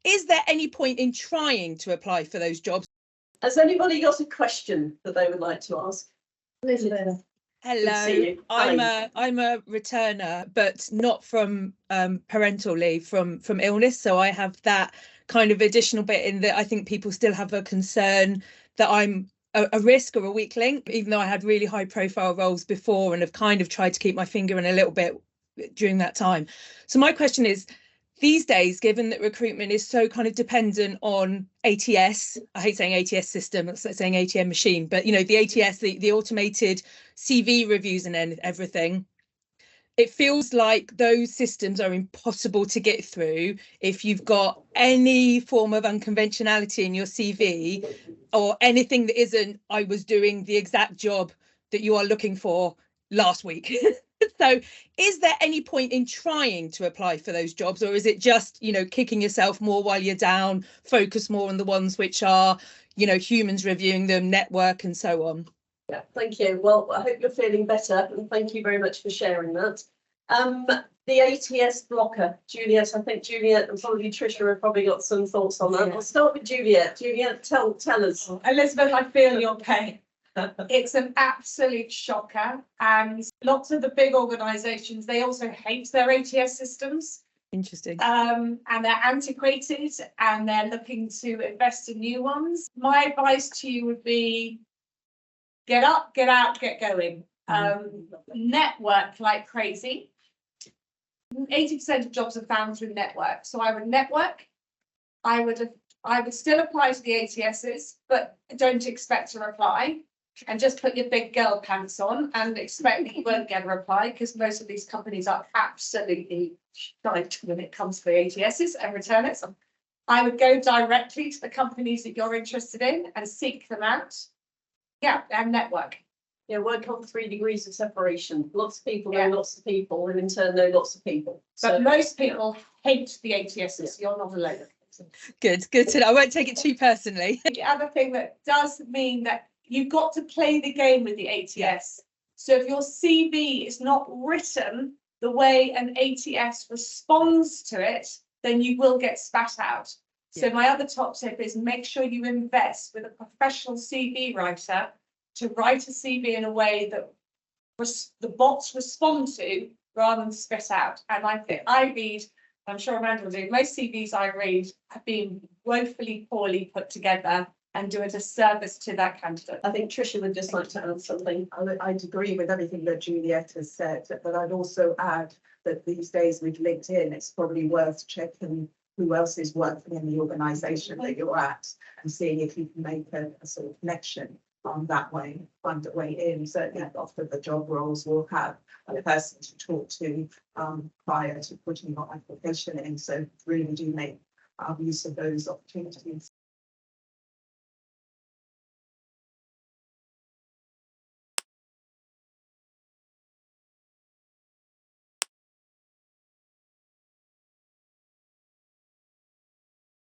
is there any point in trying to apply for those jobs? Has anybody got a question that they would like to ask? Elizabeth. Hello, I'm a returner, but not from parental leave, from illness. So I have that kind of additional bit in that I think people still have a concern that I'm a risk or a weak link, even though I had really high profile roles before and have kind of tried to keep my finger in a little bit during that time. So my question is, these days, given that recruitment is so kind of dependent on ATS, I hate saying ATS system, it's like saying ATM machine, but you know, the ATS, the automated CV reviews and everything, it feels like those systems are impossible to get through if you've got any form of unconventionality in your CV or anything that isn't, I was doing the exact job that you are looking for last week. So is there any point in trying to apply for those jobs, or is it just, you know, kicking yourself more while you're down, focus more on the ones which are, you know, humans reviewing them, network and so on? Yeah, thank you. Well, I hope you're feeling better, and thank you very much for sharing that. The ATS blocker, Juliet, I think Juliet and probably Tricia have probably got some thoughts on that. I'll start with Juliet. Juliet, tell us. Elizabeth, I feel your pain. It's an absolute shocker, and lots of the big organisations, they also hate their ATS systems. Interesting. And they're antiquated and they're looking to invest in new ones. My advice to you would be get up, get out, get going. Network like crazy. 80% of jobs are found through network. So I would network. I would still apply to the ATSs, but don't expect a reply. And just put your big girl pants on and expect that you won't get a reply, because most of these companies are absolutely shite when it comes to the ATSs and returners. I would go directly to the companies that you're interested in and seek them out. Yeah, and network. Yeah, work on 3 degrees of separation. Lots of people know lots of people, and in turn know lots of people. But most people hate the ATSs. You're not alone. Good to know. I won't take it too personally. The other thing that does mean that you've got to play the game with the ATS. So if your CV is not written the way an ATS responds to it, then you will get spat out. So my other top tip is make sure you invest with a professional CV writer to write a CV in a way that the bots respond to rather than spit out. And I think I read, I'm sure Amanda will do, most CVs I read have been woefully poorly put together and do a disservice to that candidate. I think Tricia would just like to add something. I'd agree with everything that Juliet has said, but I'd also add that these days with LinkedIn, it's probably worth checking who else is working in the organisation that you're at and seeing if you can make a sort of connection on that way, find a way in. Certainly often the job roles will have a person to talk to prior to putting your application in. So really do make use of those opportunities.